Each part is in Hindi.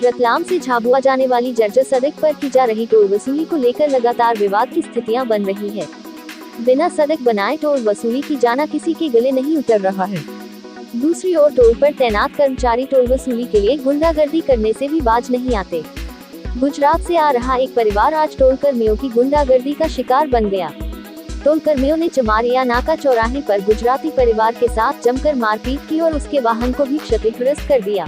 रतलाम से झाबुआ जाने वाली जर्जर सड़क पर की जा रही टोल वसूली को लेकर लगातार विवाद की स्थितियां बन रही है। बिना सड़क बनाए टोल वसूली की जाना किसी के गले नहीं उतर रहा है। दूसरी ओर टोल पर तैनात कर्मचारी टोल वसूली के लिए गुंडागर्दी करने से भी बाज नहीं आते। गुजरात से आ रहा एक परिवार आज टोल कर्मियों की गुंडागर्दी का शिकार बन गया। टोल कर्मियों ने चमारिया नाका चौराहे पर गुजराती परिवार के साथ जमकर मारपीट की और उसके वाहन को भी क्षतिग्रस्त कर दिया।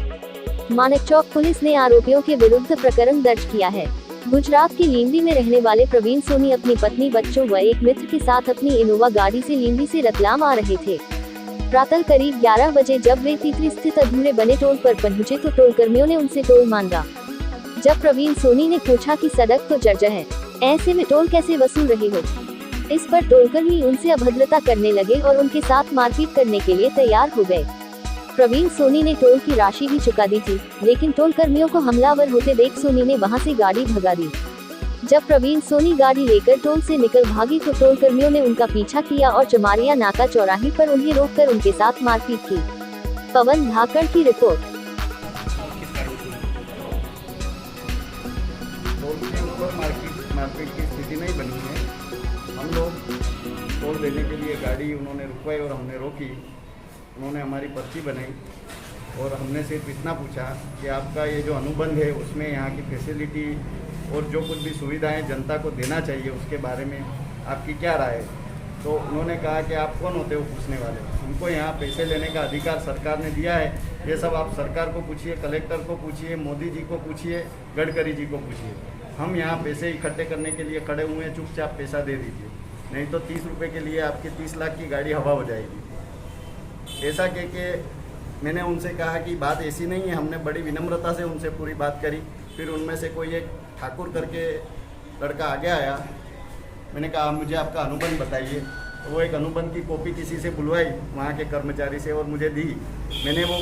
मानिक चौक पुलिस ने आरोपियों के विरुद्ध प्रकरण दर्ज किया है। गुजरात के लींडी में रहने वाले प्रवीण सोनी अपनी पत्नी, बच्चों व एक मित्र के साथ अपनी इनोवा गाड़ी से लींडी से रतलाम आ रहे थे। प्रातः करीब 11 बजे जब वे तीतरी स्थित अधूरे बने टोल पर पहुंचे तो टोल कर्मियों ने उनसे टोल मांगा। जब प्रवीण सोनी ने पूछा कि सड़क तो जर्जर है, ऐसे में टोल कैसे वसूल रहे हो, इस पर टोलकर्मी उनसे अभद्रता करने लगे और उनके साथ मारपीट करने के लिए तैयार हो गए। प्रवीण सोनी ने टोल की राशि भी चुका दी थी, लेकिन टोल कर्मियों को हमलावर होते देख सोनी ने वहां से गाड़ी भगा दी। जब प्रवीण सोनी गाड़ी लेकर टोल से निकल भागी तो टोल कर्मियों ने उनका पीछा किया और चमारिया नाका चौराहे पर उन्हें रोककर उनके साथ मारपीट की। पवन धाकड़ की रिपोर्ट। मारपीट की स्थिति नहीं बनी है। हम लोग टोल देने के लिए गाड़ी उन्होंने रुकवाई और हमने रोकी। उन्होंने हमारी पर्ची बनाई और हमने सिर्फ इतना पूछा कि आपका ये जो अनुबंध है उसमें यहाँ की फैसिलिटी और जो कुछ भी सुविधाएं जनता को देना चाहिए उसके बारे में आपकी क्या राय है। तो उन्होंने कहा कि आप कौन होते हो पूछने वाले, हमको यहाँ पैसे लेने का अधिकार सरकार ने दिया है, ये सब आप सरकार को पूछिए, कलेक्टर को पूछिए, मोदी जी को पूछिए, गडकरी जी को पूछिए। हम यहाँ पैसे इकट्ठे करने के लिए खड़े हुए हैं, चुपचाप पैसा दे दीजिए, नहीं तो 30 रुपये के लिए आपकी 30 लाख की गाड़ी हवा हो जाएगी। ऐसा कह के मैंने उनसे कहा कि बात ऐसी नहीं है। हमने बड़ी विनम्रता से उनसे पूरी बात करी। फिर उनमें से कोई एक ठाकुर करके लड़का आगे आया। मैंने कहा मुझे आपका अनुबंध बताइए। तो वो एक अनुबंध की कॉपी किसी से बुलवाई वहाँ के कर्मचारी से और मुझे दी। मैंने वो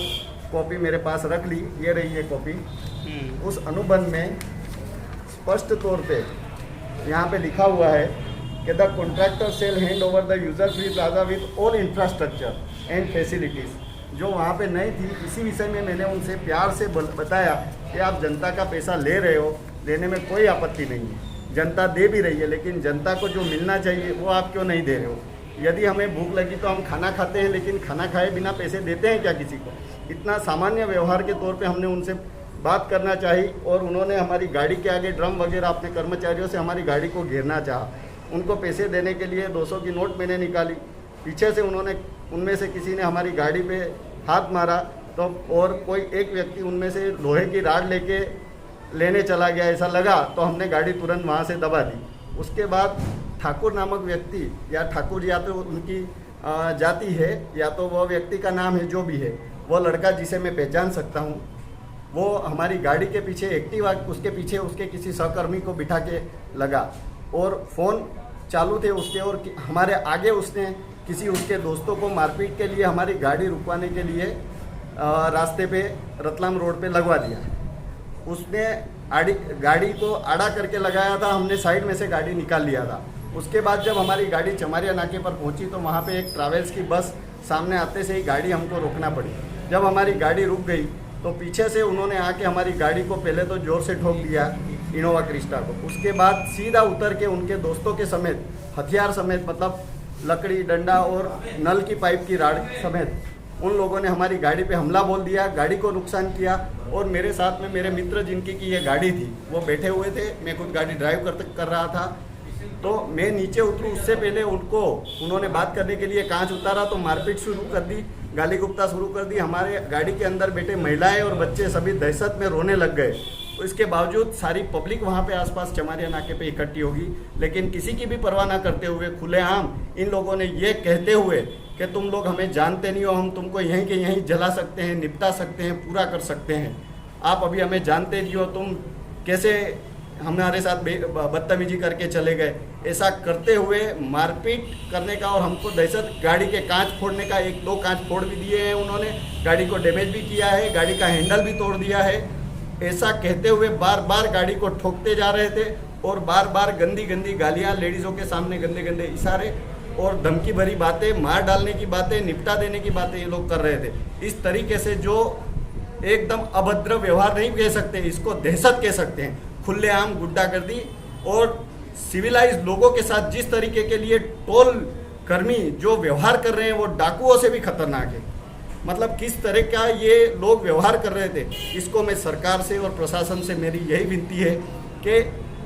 कॉपी मेरे पास रख ली। ये रही है कॉपी। उस अनुबंध में स्पष्ट तौर पे यहाँ पे लिखा हुआ है कि the contractor shell hand over the user free plaza with all infrastructure and facilities. जो वहाँ पे नहीं थी, इसी विषय में मैंने उनसे प्यार से बताया कि आप जनता का पैसा ले रहे हो, देने में कोई आपत्ति नहीं है, जनता दे भी रही है, लेकिन जनता को जो मिलना चाहिए वो आप क्यों नहीं दे रहे हो। यदि हमें भूख लगी तो हम खाना खाते हैं, लेकिन खाना खाए बिना पैसे देते हैं क्या किसी को। इतना सामान्य व्यवहार के तौर पे हमने उनसे बात करना चाहिए और उन्होंने हमारी गाड़ी के आगे ड्रम वगैरह अपने कर्मचारियों से हमारी गाड़ी को घेरना चाहा। उनको पैसे देने के लिए 200 की नोट मैंने निकाली। पीछे से उनमें से किसी ने हमारी गाड़ी पे हाथ मारा तो और कोई एक व्यक्ति उनमें से लोहे की राड लेने चला गया, ऐसा लगा तो हमने गाड़ी तुरंत वहाँ से दबा दी। उसके बाद ठाकुर नामक व्यक्ति, या ठाकुर या तो उनकी जाति है या तो वह व्यक्ति का नाम है, जो भी है वो लड़का जिसे मैं पहचान सकता हूँ, वो हमारी गाड़ी के पीछे एक्टिवा, उसके पीछे उसके किसी सहकर्मी को बिठा के लगा और फ़ोन चालू थे उसके, और हमारे आगे उसने किसी उसके दोस्तों को मारपीट के लिए हमारी गाड़ी रुकवाने के लिए रास्ते पे रतलाम रोड पे लगवा दिया। उसने गाड़ी को आड़ा करके लगाया था, हमने साइड में से गाड़ी निकाल लिया था। उसके बाद जब हमारी गाड़ी चमारिया नाके पर पहुंची तो वहाँ पे एक ट्रैवल्स की बस सामने आते से ही गाड़ी हमको रोकना पड़ी। जब हमारी गाड़ी रुक गई तो पीछे से उन्होंने आके हमारी गाड़ी को पहले तो ज़ोर से ठोक दिया, इनोवा क्रिस्टा को। उसके बाद सीधा उतर के उनके दोस्तों के समेत, हथियार समेत, मतलब लकड़ी, डंडा और नल की पाइप की राड समेत उन लोगों ने हमारी गाड़ी पे हमला बोल दिया, गाड़ी को नुकसान किया। और मेरे साथ में मेरे मित्र जिनकी की ये गाड़ी थी वो बैठे हुए थे, मैं खुद गाड़ी ड्राइव कर रहा था। तो मैं नीचे उतरूँ उससे पहले उन्होंने बात करने के लिए कांच उतारा तो मारपीट शुरू कर दी, गाली गुप्ता शुरू कर दी। हमारे गाड़ी के अंदर बैठे महिलाएं और बच्चे सभी दहशत में रोने लग गए। इसके बावजूद सारी पब्लिक वहाँ पे आसपास चमारिया नाके पे इकट्ठी होगी, लेकिन किसी की भी परवाह ना करते हुए खुलेआम इन लोगों ने ये कहते हुए कि तुम लोग हमें जानते नहीं हो, हम तुमको यहीं के यहीं जला सकते हैं, निपटा सकते हैं, पूरा कर सकते हैं, आप अभी हमें जानते नहीं हो, तुम कैसे हमारे साथ बदतमीजी करके चले गए। ऐसा करते हुए मारपीट करने का और हमको दहशत, गाड़ी के कांच फोड़ने का, 1-2 कांच फोड़ भी दिए हैं उन्होंने, गाड़ी को डैमेज भी किया है, गाड़ी का हैंडल भी तोड़ दिया है। ऐसा कहते हुए बार बार गाड़ी को ठोकते जा रहे थे और बार बार गंदी गंदी गालियाँ, लेडीज़ों के सामने गंदे गंदे इशारे और धमकी भरी बातें, मार डालने की बातें, निपटा देने की बातें ये लोग कर रहे थे। इस तरीके से जो एकदम अभद्र व्यवहार नहीं कह सकते, इसको दहशत कह सकते हैं। खुलेआम गुंडागर्दी और सिविलाइज लोगों के साथ जिस तरीके के लिए टोल कर्मी जो व्यवहार कर रहे हैं वो डाकुओं से भी खतरनाक है। मतलब किस तरह का ये लोग व्यवहार कर रहे थे, इसको मैं सरकार से और प्रशासन से मेरी यही विनती है कि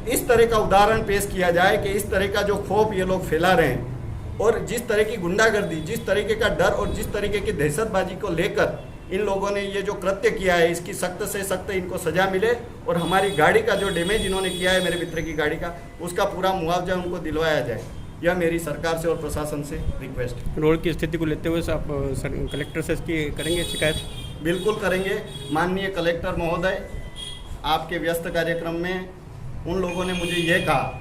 इस तरह का उदाहरण पेश किया जाए कि इस तरह का जो खौफ ये लोग फैला रहे हैं और जिस तरह की गुंडागर्दी, जिस तरीके का डर और जिस तरीके की दहशतबाजी को लेकर इन लोगों ने ये जो कृत्य किया है, इसकी सख्त से सख्त इनको सजा मिले और हमारी गाड़ी का जो डैमेज इन्होंने किया है, मेरे मित्र की गाड़ी का, उसका पूरा मुआवजा उनको दिलवाया जाए। यह मेरी सरकार से और प्रशासन से रिक्वेस्ट है। रोड की स्थिति को लेते हुए आप कलेक्टर से इसकी करेंगे शिकायत? बिल्कुल करेंगे। माननीय कलेक्टर महोदय, आपके व्यस्त कार्यक्रम में उन लोगों ने मुझे ये कहा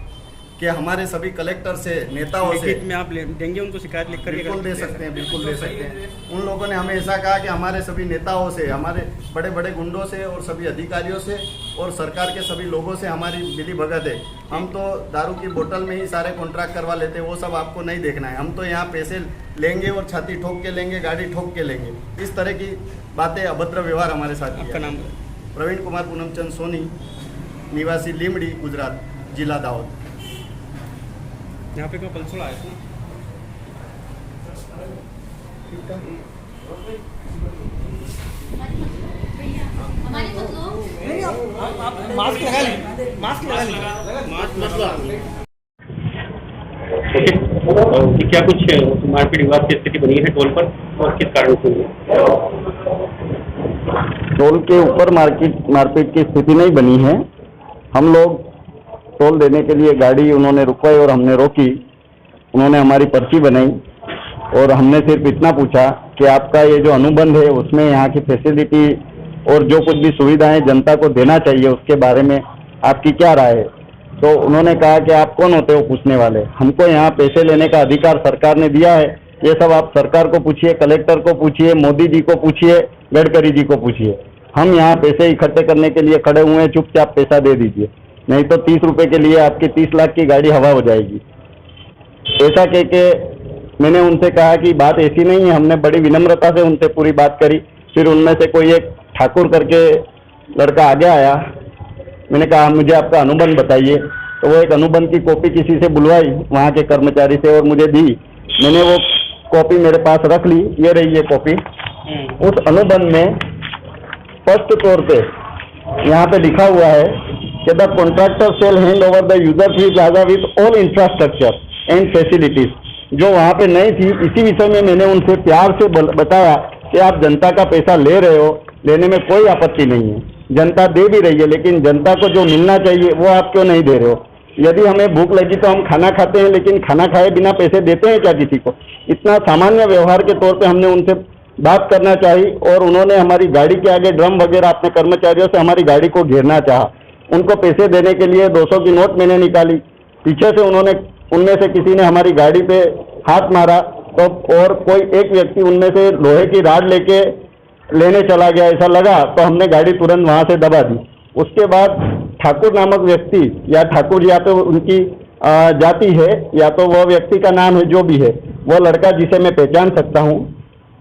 कि हमारे सभी कलेक्टर से, नेताओं से में आप देंगे उनको शिकायत लिख कर? बिल्कुल दे सकते हैं, बिल्कुल दे सकते हैं। उन लोगों ने हमें ऐसा कहा कि हमारे सभी नेताओं से, हमारे बड़े बड़े गुंडों से और सभी अधिकारियों से और सरकार के सभी लोगों से हमारी मिली भगत है। हम तो दारू की बोतल में ही सारे कॉन्ट्रैक्ट करवा लेते हैं, वो सब आपको नहीं देखना है। हम तो यहाँ पैसे लेंगे और छाती ठोक के लेंगे, गाड़ी ठोक के लेंगे। इस तरह की बातें, अभद्र व्यवहार हमारे साथ। आपका नाम? प्रवीण कुमार पूनमचंद सोनी, निवासी लीमड़ी, गुजरात, जिला दाहोद। यहाँ पे क्यों पल्सर आया था? मास्क लगा ली, मास्क लगा ली, ओके। क्या कुछ मारपीट विवाद की स्थिति बनी है टोल पर और किस कारण से? टोल के ऊपर मारपीट की स्थिति नहीं बनी है। हम लोग टोल देने के लिए गाड़ी उन्होंने रुकवाई और हमने रोकी। उन्होंने हमारी पर्ची बनाई और हमने सिर्फ इतना पूछा कि आपका ये जो अनुबंध है उसमें यहाँ की फैसिलिटी और जो कुछ भी सुविधाएं जनता को देना चाहिए उसके बारे में आपकी क्या राय है। तो उन्होंने कहा कि आप कौन होते हो पूछने वाले, हमको यहाँ पैसे लेने का अधिकार सरकार ने दिया है। ये सब आप सरकार को पूछिए, कलेक्टर को पूछिए, मोदी जी को पूछिए, गडकरी जी को पूछिए। हम यहाँ पैसे इकट्ठे करने के लिए खड़े हुए हैं, चुपचाप पैसा दे दीजिए, नहीं तो 30 रुपये के लिए आपकी 30 लाख की गाड़ी हवा हो जाएगी। ऐसा कह के मैंने उनसे कहा कि बात ऐसी नहीं है। हमने बड़ी विनम्रता से उनसे पूरी बात करी। फिर उनमें से कोई एक ठाकुर करके लड़का आगे आया। मैंने कहा मुझे आपका अनुबंध बताइए। तो वो एक अनुबंध की कॉपी किसी से बुलवाई वहाँ के कर्मचारी से और मुझे दी। मैंने वो कॉपी मेरे पास रख ली, ये रही ये कॉपी। उस अनुबंध में स्पष्ट तौर पे यहाँ पे लिखा हुआ है कि the contractor shell hand over the user fee plaza with all infrastructure and facilities, जो वहाँ पे नहीं थी। इसी विषय में मैंने उनसे प्यार से बताया कि आप जनता का पैसा ले रहे हो, लेने में कोई आपत्ति नहीं है, जनता दे भी रही है, लेकिन जनता को जो मिलना चाहिए वो आप क्यों नहीं दे रहे हो। यदि हमें भूख लगी तो हम खाना खाते हैं, लेकिन खाना खाए बिना पैसे देते हैं क्या किसी को? इतना सामान्य व्यवहार के तौर पे हमने उनसे बात करना चाहिए और उन्होंने हमारी गाड़ी के आगे ड्रम वगैरह अपने कर्मचारियों से हमारी गाड़ी को घेरना चाहा। उनको पैसे देने के लिए 200 की नोट मैंने निकाली। पीछे से उनमें से किसी ने हमारी गाड़ी पे हाथ मारा तो और कोई एक व्यक्ति उनमें से लोहे की राड लेने चला गया, ऐसा लगा तो हमने गाड़ी तुरंत वहाँ से दबा दी। उसके बाद ठाकुर नामक व्यक्ति, या ठाकुर या तो उनकी जाति है या तो वह व्यक्ति का नाम है, जो भी है, वो लड़का जिसे मैं पहचान सकता हूँ,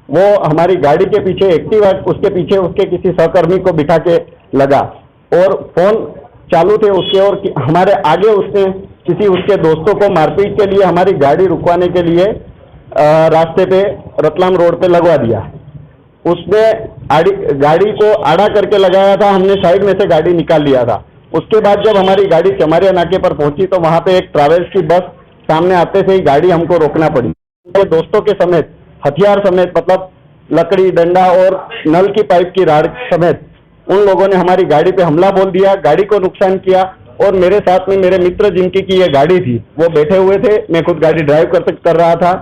वो हमारी गाड़ी के पीछे एक्टिवा, उसके पीछे उसके किसी सहकर्मी को बिठा के लगा और फोन चालू थे उसके, और हमारे आगे उसने किसी उसके दोस्तों को मारपीट के लिए हमारी गाड़ी रुकवाने के लिए रास्ते पे रतलाम रोड पे लगवा दिया। उसने गाड़ी को आड़ा करके लगाया था, हमने साइड में से गाड़ी निकाल लिया था। उसके बाद जब हमारी गाड़ी चमारिया नाके पर पहुंची तो वहां पे एक ट्रैवल्स की बस सामने आते से ही गाड़ी हमको रोकना पड़ी। तो दोस्तों के समेत, हथियार समेत, मतलब लकड़ी, डंडा और नल की पाइप की राड समेत उन लोगों ने हमारी गाड़ी पे हमला बोल दिया, गाड़ी को नुकसान किया। और मेरे साथ में मेरे मित्र जिनकी की ये गाड़ी थी वो बैठे हुए थे, मैं खुद गाड़ी ड्राइव कर रहा था।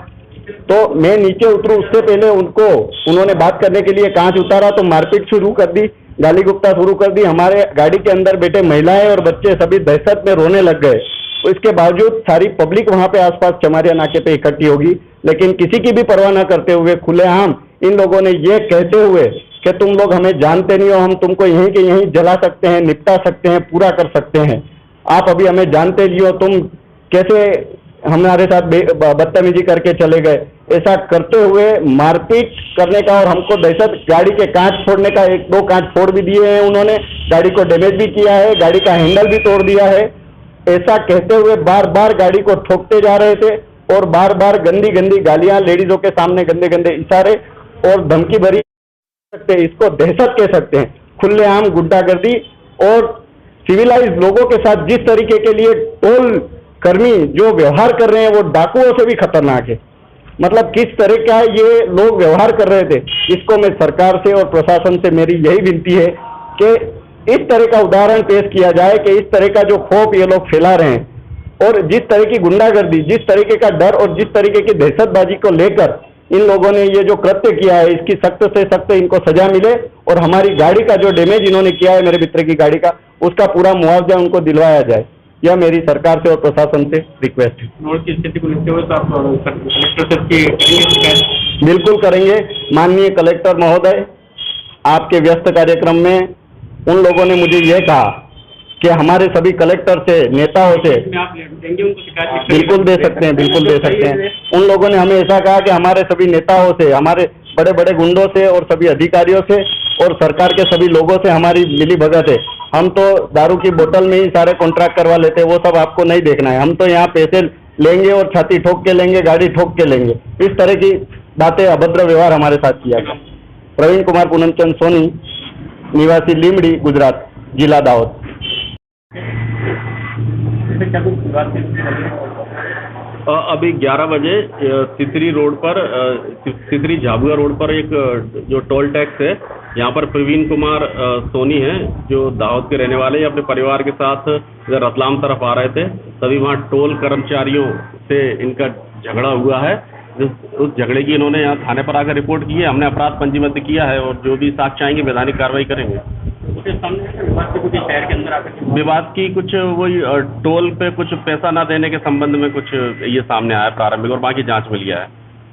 तो मैं नीचे उतरूं उससे पहले उन्होंने बात करने के लिए कांच उतारा तो मारपीट शुरू कर दी, गाली गुप्ता शुरू कर दी। हमारे गाड़ी के अंदर बैठे महिलाएं और बच्चे सभी दहशत में रोने लग गए। तो इसके बावजूद सारी पब्लिक वहां पे आसपास चमारिया नाके पे इकट्ठी होगी, लेकिन किसी की भी परवाह न करते हुए खुलेआम इन लोगों ने ये कहते हुए कि तुम लोग हमें जानते नहीं हो, हम तुमको यहीं के यहीं जला सकते हैं, निपटा सकते हैं, पूरा कर सकते हैं, आप अभी हमें जानते नहीं हो, तुम कैसे हमारे साथ बदतमीजी करके चले गए। ऐसा करते हुए मारपीट करने का और हमको दहशत, गाड़ी के कांच फोड़ने का, 1-2 कांच फोड़ भी दिए हैं उन्होंने, गाड़ी को डैमेज भी किया है, गाड़ी का हैंडल भी तोड़ दिया है। ऐसा कहते हुए बार बार गाड़ी को ठोकते जा रहे थे और बार बार गंदी गंदी गालियां, लेडीजों के सामने गंदे गंदे इशारे और धमकी भरी सकते हैं, इसको दहशत कह सकते हैं। खुलेआम गुंडागर्दी और सिविलाइज लोगों के साथ जिस तरीके के लिए टोल कर्मी जो व्यवहार कर रहे हैं वो डाकुओं से भी खतरनाक है। मतलब किस तरह का ये लोग व्यवहार कर रहे थे, इसको मैं सरकार से और प्रशासन से मेरी यही विनती है कि इस तरह का उदाहरण पेश किया जाए कि इस तरह का जो खौफ ये लोग फैला रहे हैं और जिस तरह की गुंडागर्दी, जिस तरीके का डर और जिस तरीके की दहशतबाजी को लेकर इन लोगों ने ये जो कृत्य किया है, इसकी सख्त से सख्त इनको सजा मिले और हमारी गाड़ी का जो डैमेज इन्होंने किया है, मेरे मित्र की गाड़ी का, उसका पूरा मुआवजा उनको दिलवाया जाए। यह मेरी सरकार से और प्रशासन से रिक्वेस्ट है। रोड की स्थिति को देखते हुए तो आप कलेक्टर से करेंगे शिकायत? बिल्कुल करेंगे। माननीय कलेक्टर महोदय, आपके व्यस्त कार्यक्रम में उन लोगों ने मुझे यह कहा कि हमारे सभी कलेक्टर से, नेताओं से आप देंगे उनको शिकायत? बिल्कुल दे सकते हैं, बिल्कुल दे सकते हैं। उन लोगों ने हमें ऐसा कहा कि हमारे सभी नेताओं से, हमारे बड़े बड़े गुंडों से और सभी अधिकारियों से और सरकार के सभी लोगों से हमारी मिली भगत है। हम तो दारू की बोतल में ही सारे कॉन्ट्रैक्ट करवा लेते हैं, वो सब आपको नहीं देखना है। हम तो यहाँ पैसे लेंगे और छाती ठोक के लेंगे, गाड़ी ठोक के लेंगे। इस तरह की बातें, अभद्र व्यवहार हमारे साथ किया गया। प्रवीण कुमार पूनमचंद सोनी, निवासी लीमड़ी, गुजरात, जिला दाहोद। अभी 11 बजे सितरी रोड पर, सितरी झाबुआ रोड पर एक जो टोल टैक्स है, यहाँ पर प्रवीण कुमार सोनी हैं जो दाहोद के रहने वाले, अपने परिवार के साथ इधर रतलाम तरफ आ रहे थे। तभी वहाँ टोल कर्मचारियों से इनका झगड़ा हुआ है। उस झगड़े की इन्होंने यहाँ थाने पर आकर रिपोर्ट की है। हमने अपराध पंजीबद्ध किया है और जो भी साक्ष्य आएंगे वैधानिक कार्रवाई करेंगे। विवाद की कुछ वही टोल पे कुछ पैसा ना देने के संबंध में कुछ ये सामने आया प्रारंभिक, और बाकी जांच में लिया है।